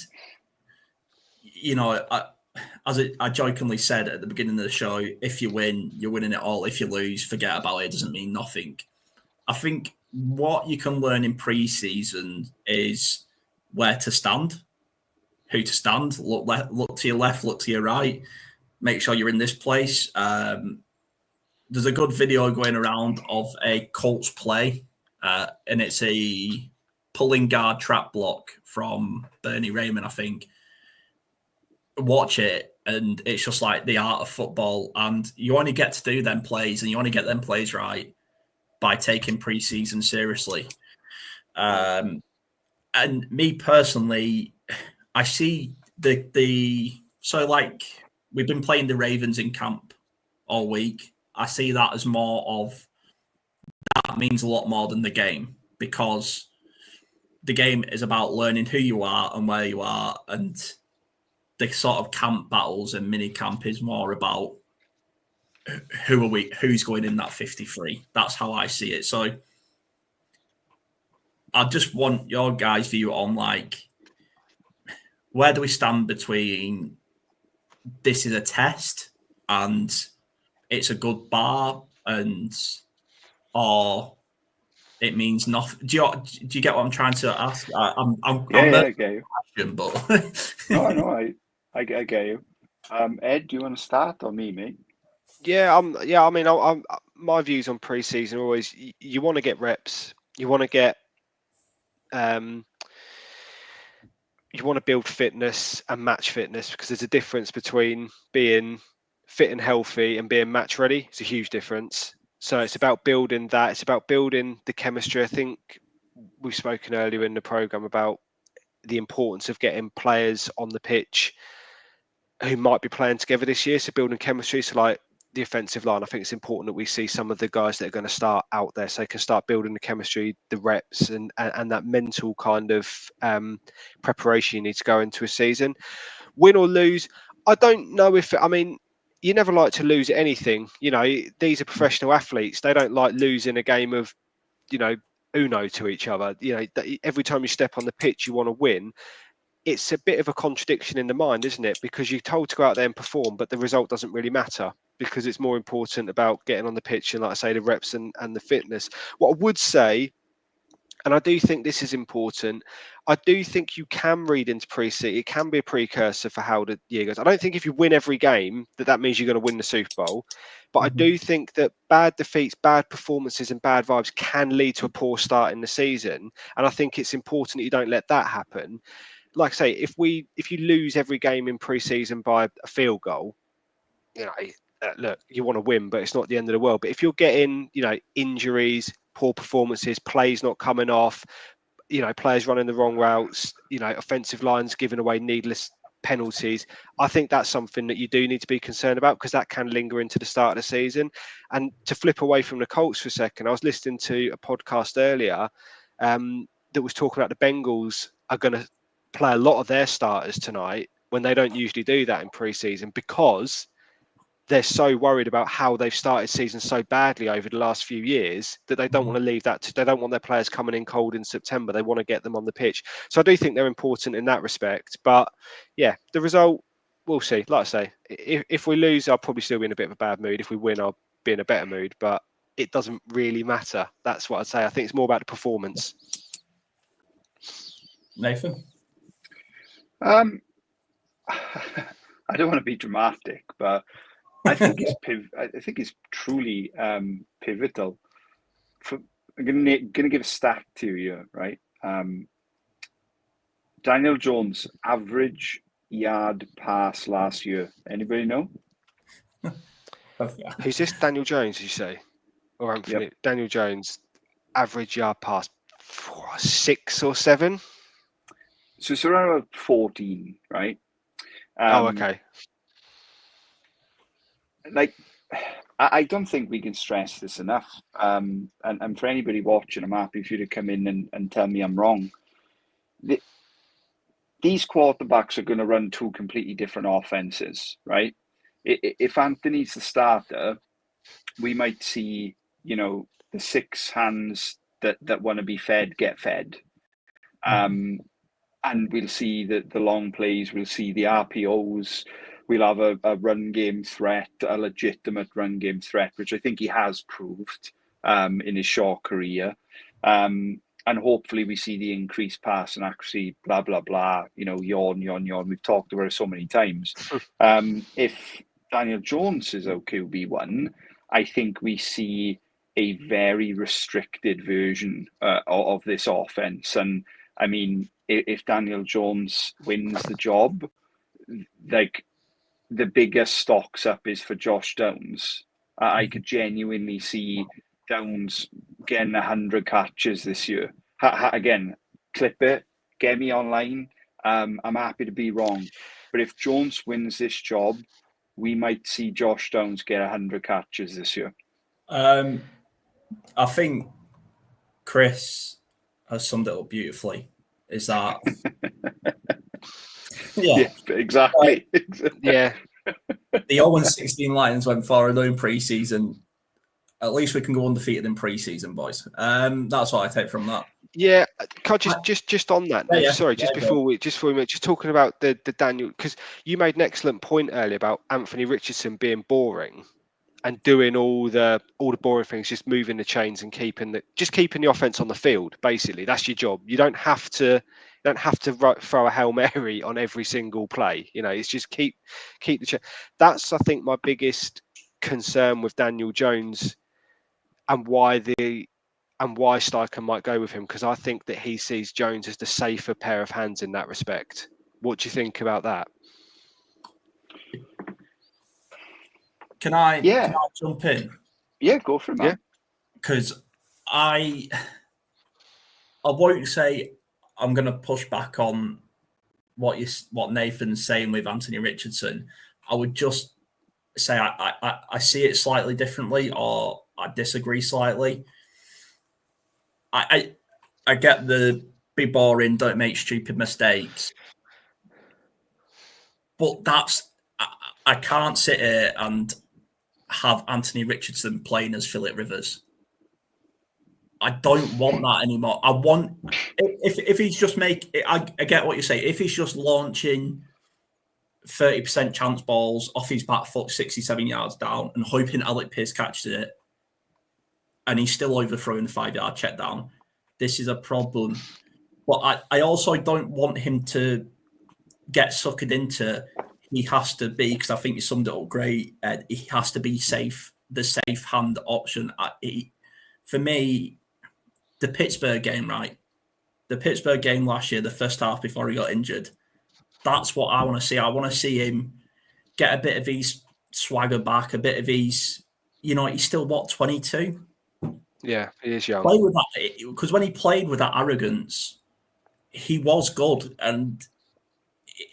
I jokingly said at the beginning of the show, if you win, you're winning it all. If you lose, forget about it. It doesn't mean nothing. I think what you can learn in preseason is where to stand, who to stand. Look to your left, look to your right. Make sure you're in this place. There's a good video going around of a Colts play, and it's a pulling guard trap block from Bernie Raymond, I think. Watch it, and it's just like the art of football. And you only get to do them plays, and you only get them plays right by taking preseason seriously. And me personally, I see so like we've been playing the Ravens in camp all week. I see that as more of, that means a lot more than the game, because the game is about learning who you are and where you are, and the sort of camp battles and mini camp is more about who's going in that 53. That's how I see it. So I just want your guys' view on like, where do we stand between this is a test and it's a good bar, and or it means nothing? Do you get what I'm trying to ask? I'm I get you. question, but No, I get you. Ed, do you want to start or me, mate? Yeah, I mean, I'm my views on pre-season are always you want to get reps, you want to get you want to build fitness and match fitness, because there's a difference between being fit and healthy and being match ready. It's a huge difference. So it's about building that. It's about building the chemistry. I think we've spoken earlier in the program about the importance of getting players on the pitch who might be playing together this year. So building chemistry. So like the offensive line, I think it's important that we see some of the guys that are going to start out there, so they can start building the chemistry, the reps, and that mental kind of preparation you need to go into a season. Win or lose, I don't know if, I mean, you never like to lose at anything. You know, these are professional athletes. They don't like losing a game of, you know, Uno to each other. You know, every time you step on the pitch, you want to win. It's a bit of a contradiction in the mind, isn't it? Because you're told to go out there and perform, but the result doesn't really matter, because it's more important about getting on the pitch and, like I say, the reps and the fitness. What I would say, and I do think this is important, I do think you can read into pre-season. It can be a precursor for how the year goes. I don't think if you win every game that means you're going to win the Super Bowl. But I do think that bad defeats, bad performances and bad vibes can lead to a poor start in the season. And I think it's important that you don't let that happen. Like I say, if you lose every game in pre-season by a field goal, you know, look, you want to win, but it's not the end of the world. But if you're getting, you know, injuries, poor performances, plays not coming off, you know, players running the wrong routes, you know, offensive lines giving away needless penalties, I think that's something that you do need to be concerned about, because that can linger into the start of the season. And to flip away from the Colts for a second, I was listening to a podcast earlier that was talking about the Bengals are going to play a lot of their starters tonight when they don't usually do that in pre-season, because they're so worried about how they've started season so badly over the last few years that they don't want to leave that. They don't want their players coming in cold in September. They want to get them on the pitch. So I do think they're important in that respect. But yeah, the result, we'll see. Like I say, if we lose, I'll probably still be in a bit of a bad mood. If we win, I'll be in a better mood. But it doesn't really matter. That's what I'd say. I think it's more about the performance. Nathan? I don't want to be dramatic, but I think it's truly pivotal. I'm going to give a stat to you, right? Daniel Jones average yard pass last year. Anybody know? Who's this? Daniel Jones, did you say? Or Anthony? Yep. Daniel Jones, average yard pass, 6 or 7? So it's around 14, right? Okay. Like, I don't think we can stress this enough. And for anybody watching, I'm happy for you to come in and tell me I'm wrong. These quarterbacks are going to run two completely different offenses, right? If Anthony's the starter, we might see, you know, the 6 hands that want to be fed get fed. And we'll see the long plays, we'll see the RPOs, we'll have a run game threat, a legitimate run game threat, which I think he has proved in his short career. And hopefully we see the increased pass and accuracy, blah, blah, blah, you know, yawn. We've talked about it so many times. If Daniel Jones is our QB1, I think we see a very restricted version of this offense. And I mean, if Daniel Jones wins the job, like the biggest stocks up is for Josh Downs. I could genuinely see Downs getting 100 catches this year. Again, clip it, get me online. I'm happy to be wrong. But if Jones wins this job, we might see Josh Downs get 100 catches this year. I think Chris has summed it up beautifully. Is that Yeah. Exactly. Yeah. The 0-16 Lions went 4-0 in pre-season. At least we can go undefeated in pre-season, boys. That's what I take from that. Yeah, can I just on that, Nev? Yeah. Sorry, before we just talking about the Daniel, because you made an excellent point earlier about Anthony Richardson being boring and doing all the boring things, just moving the chains and keeping the offense on the field. Basically, that's your job. You don't have to throw a Hail Mary on every single play. It's just keep the. That's, I think, my biggest concern with Daniel Jones and why Steichen might go with him, because I think that he sees Jones as the safer pair of hands in that respect. What do you think about that? Can I jump in? Yeah, go for it, man. Because I won't say I'm going to push back on what Nathan's saying with Anthony Richardson. I would just say I see it slightly differently, or I disagree slightly. I get the be boring, don't make stupid mistakes, but I can't sit here and have Anthony Richardson playing as Philip Rivers. I don't want that anymore. I want if he's just I get what you say. If he's just launching 30% chance balls off his back foot 67 yards down and hoping Alec Pierce catches it, and he's still overthrowing the 5-yard check down, this is a problem. But I also don't want him to get suckered into he has to be, because I think you summed it up great, Ed, he has to be safe, the safe hand option. For me, the Pittsburgh game, right? The Pittsburgh game last year, the first half before he got injured, that's what I want to see. I want to see him get a bit of his swagger back, a bit of his, he's still, 22? Yeah, he is young. Play with that, because when he played with that arrogance, he was good. And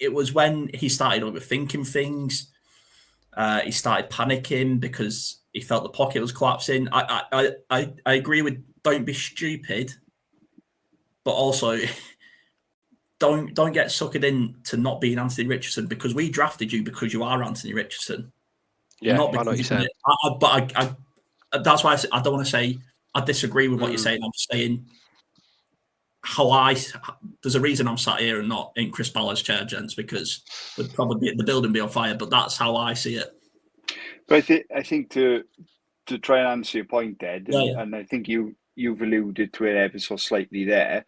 it was when he started overthinking things, he started panicking because he felt the pocket was collapsing. I agree with don't be stupid, but also don't get suckered in to not being Anthony Richardson, because we drafted you because you are Anthony Richardson. Yeah, not I know what you're saying. but that's why I don't want to say I disagree with what you're saying. I'm just saying there's a reason I'm sat here and not in Chris Ballard's chair, gents, because we'd probably the building be on fire. But that's how I see it. But I think to try and answer your point, Ed, and I think you've alluded to it ever so slightly there.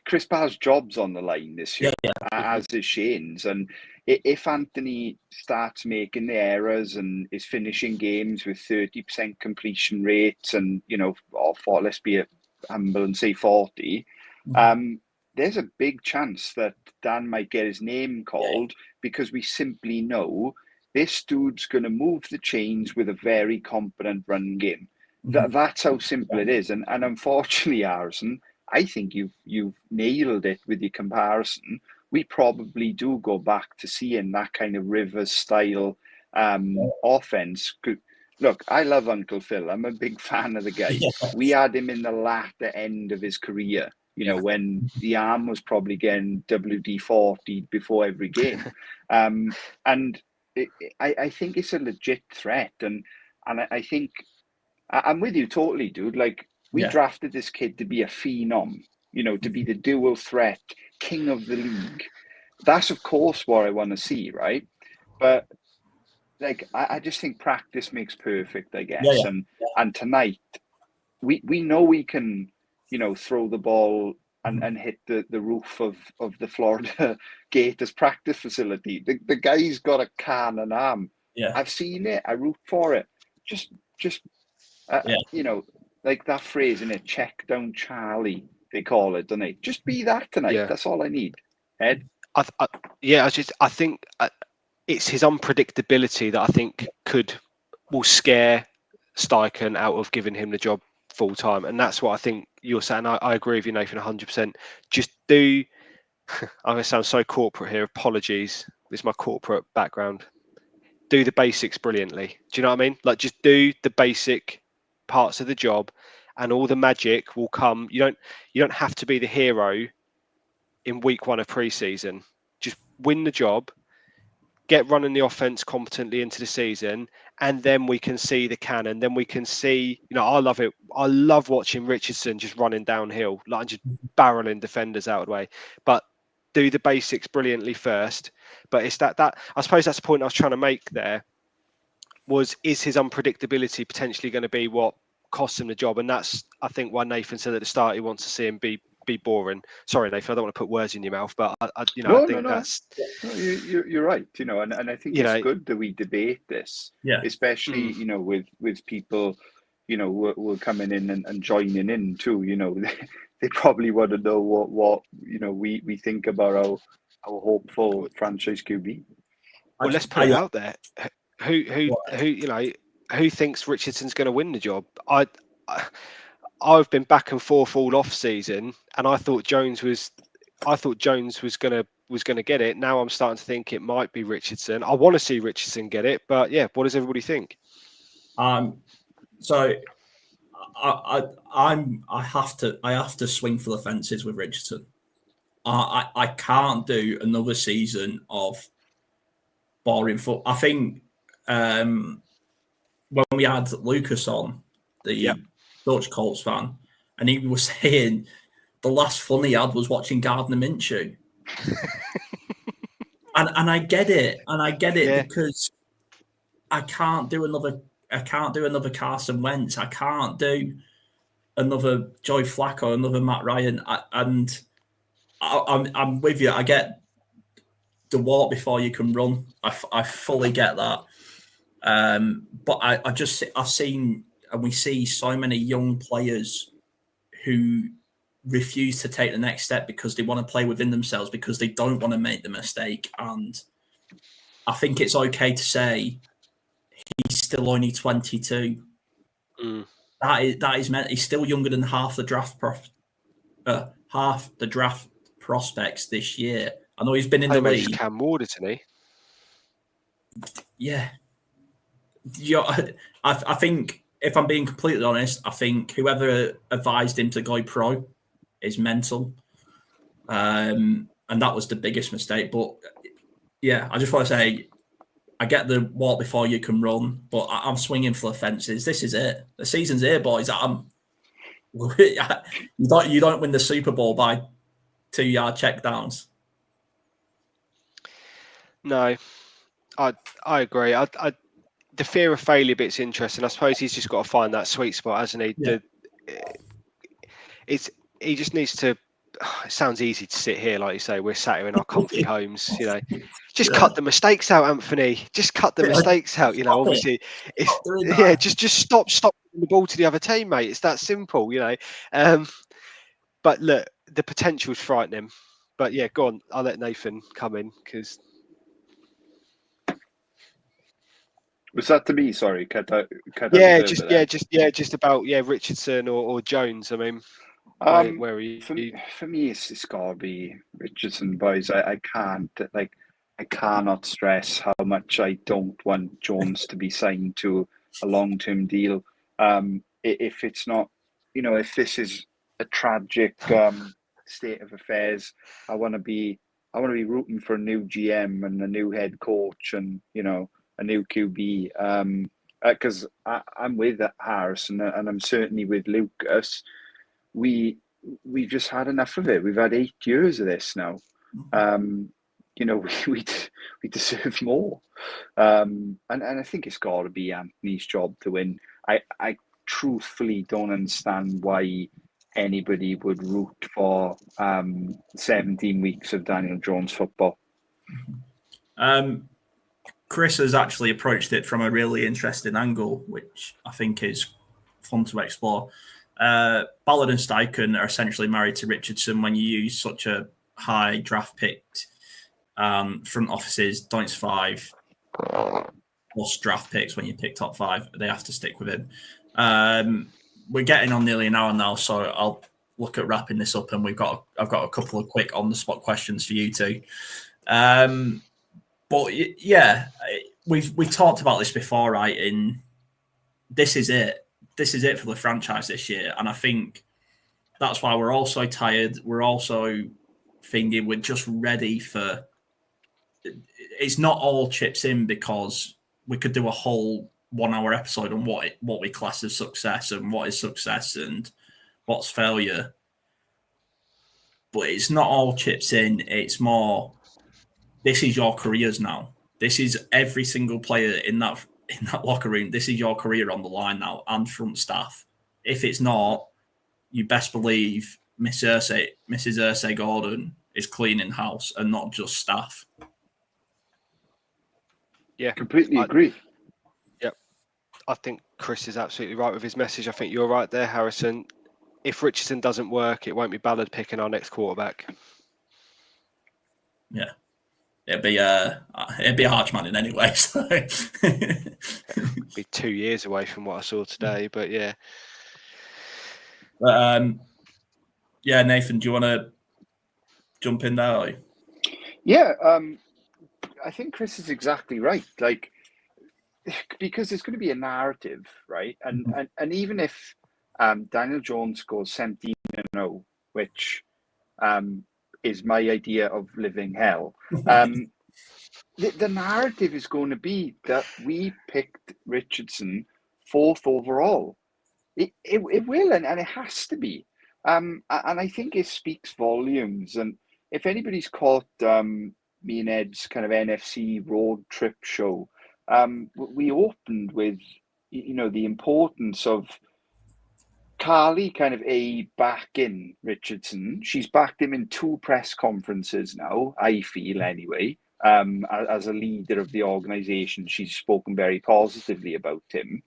Chris Ballard's job's on the line this year, as is Shane's. And if Anthony starts making the errors and is finishing games with 30% completion rates and, let's be humble and say 40, there's a big chance that Dan might get his name called, because we simply know this dude's going to move the chains with a very competent run game. That's how simple it is. And unfortunately, Harrison, I think you've nailed it with your comparison. We probably do go back to seeing that kind of Rivers style offense. Look, I love Uncle Phil. I'm a big fan of the guy. We had him in the latter end of his career, when the arm was probably getting WD-40 before every game. And I think it's a legit threat. And I think I'm with you totally, dude. Like, we drafted this kid to be a phenom, to be the dual threat, king of the league. That's, of course, what I want to see, right? But, like, I just think practice makes perfect, I guess. And tonight, we know we can, throw the ball and hit the roof of the Florida Gators practice facility. The guy's got a cannon arm. I've seen it. I root for it. Just like that phrase, in it, check down Charlie, they call it, don't they? Just be that tonight. Yeah. That's all I need. Ed? I think it's his unpredictability that I think will scare Steichen out of giving him the job full time. And that's what I think you're saying. I agree with you, Nathan, 100%. Just I'm going to sound so corporate here. Apologies. This is my corporate background. Do the basics brilliantly. Do you know what I mean? Like, just do the basic parts of the job and all the magic will come. You don't have to be the hero in week 1 of pre-season. Just win the job, get running the offense competently into the season, and then we can see the cannon. Then we can see, I love it. I love watching Richardson just running downhill, like just barreling defenders out of the way. But do the basics brilliantly first. But it's that I suppose that's the point I was trying to make there. Is his unpredictability potentially going to be what costs him the job? And that's, I think, why Nathan said at the start he wants to see him be boring. Sorry, Nathan, I don't want to put words in your mouth, but I think that's. No, you're right. And I think it's good that we debate this, especially with people, who are coming in and joining in too. They probably want to know what we think about our hopeful franchise QB. Well, let's put it out there. Who thinks Richardson's going to win the job? I've been back and forth all off season, and I thought Jones was going to get it. Now I'm starting to think it might be Richardson. I want to see Richardson get it, but yeah, what does everybody think? So I have to swing for the fences with Richardson. I can't do another season of boring foot. I think when we had Lucas on, the Dutch Colts fan, and he was saying the last fun he had was watching Gardner Minshew. and I get it. Because I can't do another Carson Wentz. I can't do another Joe Flacco, another Matt Ryan. I'm with you. I get the walk before you can run. I fully get that. But I've seen, and we see so many young players who refuse to take the next step because they want to play within themselves, because they don't want to make the mistake. And I think it's okay to say he's still only 22. That is meant. He's still younger than half the draft prospects this year. I know he's been in the league. Cam Ward, isn't he? Yeah. I think, if I'm being completely honest, I think whoever advised him to go pro is mental. And that was the biggest mistake. But yeah, I just want to say, I get the walk before you can run, but I'm swinging for the fences. This is it. The season's here, boys. You don't win the Super Bowl by 2-yard checkdowns. No, I agree. The fear of failure bit's interesting. I suppose he's just got to find that sweet spot, hasn't he? Yeah. He just needs to. It sounds easy to sit here, like you say. We're sat here in our comfy homes, Just cut the mistakes out, Anthony. Just cut the mistakes out. Obviously, just stop the ball to the other team, mate. It's that simple, But look, the potential's frightening. But yeah, go on. I'll let Nathan come in because. Was that to me? Sorry, cut just about Richardson or Jones. I mean, where are you? For me, it's gotta be Richardson, boys. I cannot stress how much I don't want Jones to be signed to a long-term deal. If it's not, if this is a tragic state of affairs, I want to be rooting for a new GM and a new head coach and a new QB, because I'm with Harrison and I'm certainly with Lucas. We've just had enough of it. We've had 8 years of this now. We deserve more. And I think it's got to be Anthony's job to win. I truthfully don't understand why anybody would root for 17 weeks of Daniel Jones football. Chris has actually approached it from a really interesting angle, which I think is fun to explore. Ballard and Steichen are essentially married to Richardson when you use such a high draft pick. Front offices don't survive plus draft picks when you pick top 5. They have to stick with him. We're getting on nearly an hour now, so I'll look at wrapping this up, and I've got a couple of quick on-the-spot questions for you two. But yeah, we've talked about this before, right? This is it. This is it for the franchise this year, and I think that's why we're all so tired. We're also thingy. We're just ready for. It's not all chips in because we could do a whole 1 hour episode on what we class as success and what is success and what's failure. But it's not all chips in. It's more. This is your careers now. This is every single player in that locker room. This is your career on the line now, and front staff. If it's not, you best believe Mrs. Ursay Gordon is cleaning house and not just staff. Yeah, Completely agree. Yep. I think Chris is absolutely right with his message. I think you're right there, Harrison. If Richardson doesn't work, it won't be Ballard picking our next quarterback. Yeah. It'd be a harsh man in any way. So. Be 2 years away from what I saw today, but yeah. Yeah, Nathan, do you want to jump in there? Yeah, I think Chris is exactly right. Like, because there's going to be a narrative, right? And even if Daniel Jones scores 17-0, which is my idea of living hell, the narrative is going to be that we picked Richardson 4th overall. It will, and it has to be. And I think it speaks volumes. And if anybody's caught me and Ed's kind of NFC road trip show, we opened with, the importance of Carly kind of backing Richardson. She's backed him in 2 press conferences now, I feel anyway. As a leader of the organisation, she's spoken very positively about him.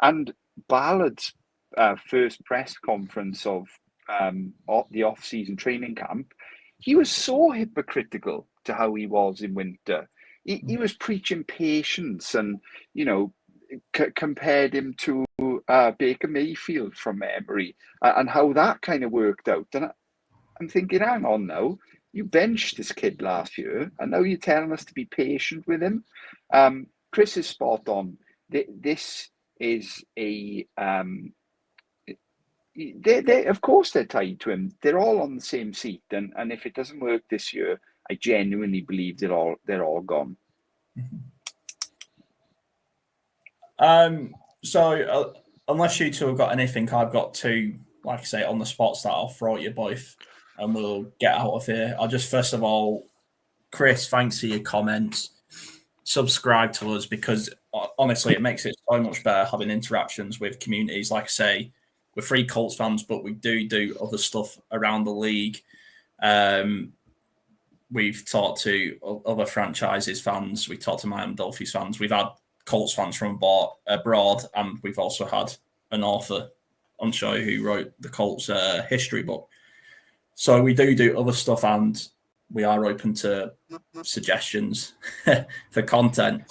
And Ballard's first press conference of the off-season training camp, he was so hypocritical to how he was in winter. He was preaching patience and, compared him to Baker Mayfield from memory and how that kind of worked out. And I'm thinking, hang on now, you benched this kid last year and now you're telling us to be patient with him. Chris is spot on. This is a... they of course they're tied to him. They're all on the same seat, and if it doesn't work this year, I genuinely believe they're all gone. So unless you two have got anything, I've got 2, like I say, on the spots that I'll throw at you both, and we'll get out of here. I'll just first of all, Chris, thanks for your comments. Subscribe to us because honestly, it makes it so much better having interactions with communities. Like I say, we're 3 Colts fans, but we do other stuff around the league. We've talked to other franchises fans. We talked to Miami Dolphins fans. We've had Colts fans from abroad, and we've also had an author on show who wrote the Colts history book. So we do other stuff, and we are open to suggestions for content.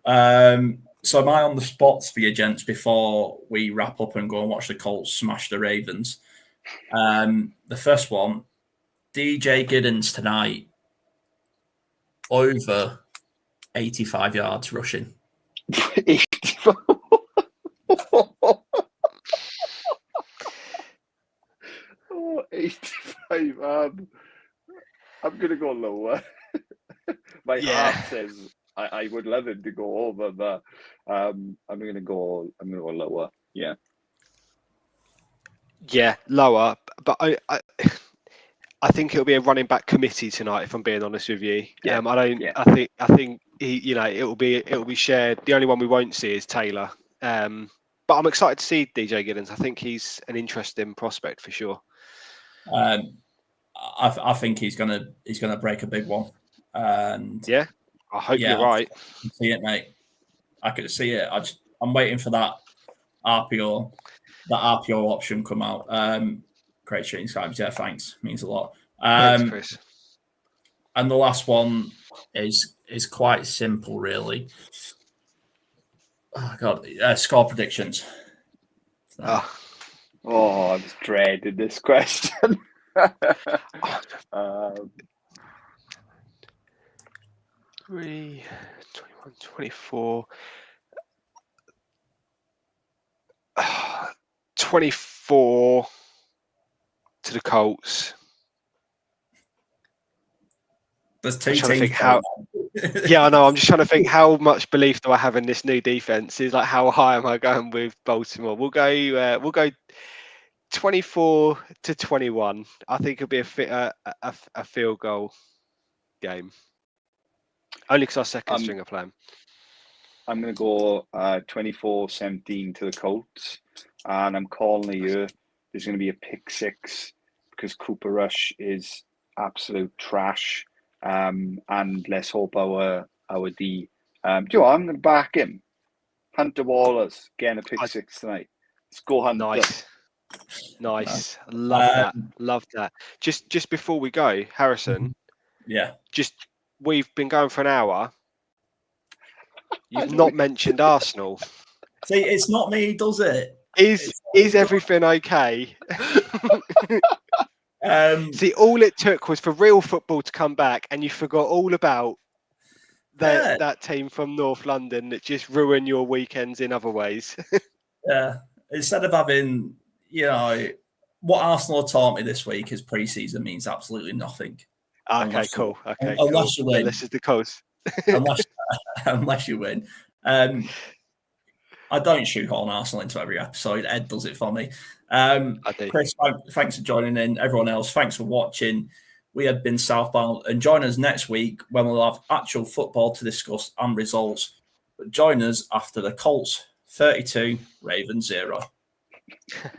So am I on the spots for you gents before we wrap up and go and watch the Colts smash the Ravens? The first one, DJ Giddens tonight, over 85 yards rushing. 85. Oh, 85. I'm going to go lower. My heart says I would love him to go over, but I'm going to go lower. Yeah. Yeah, lower. But I think it'll be a running back committee tonight, if I'm being honest with you. Yeah. I think he, it'll be shared. The only one we won't see is Taylor. But I'm excited to see DJ Giddens. I think he's an interesting prospect for sure. I think he's gonna break a big one. And yeah, I hope you're right. I can see it, mate. I can see it. I'm waiting for that RPO option come out. Great shooting scribes. Yeah, thanks. Means a lot. Thanks, Chris. And the last one is quite simple, really. Oh God, score predictions. I was dreading this question. 3, 21, 24. 24 to the Colts. There's two I'm trying to teams. think how. Yeah, I know. I'm just trying to think how much belief do I have in this new defense? Is like how high am I going with Baltimore? We'll go 24-21. I think it'll be a field goal game. Only because our second string are playing. I'm going to go 24-17 to the Colts, and I'm calling it here. There's going to be a pick six because Cooper Rush is absolute trash. And let's hope our D. I'm going to back him. Hunter Waller's getting a pick six tonight. Let's go Hunter. Nice. Love that. Just before we go, Harrison. Yeah. We've been going for an hour. You've not mentioned Arsenal. See, it's not me, does it? Is everything okay? See, all it took was for real football to come back, and you forgot all about that team from North London that just ruined your weekends in other ways. Yeah. Instead of having, what Arsenal taught me this week is pre-season means absolutely nothing. Okay, cool. Unless you win. This is the cause. unless you win. I don't shoehorn Arsenal into every episode. Ed does it for me. Chris, thanks for joining in. Everyone else, thanks for watching. We have been Southbound, and join us next week when we'll have actual football to discuss and results. But join us after the Colts 32, Ravens 0.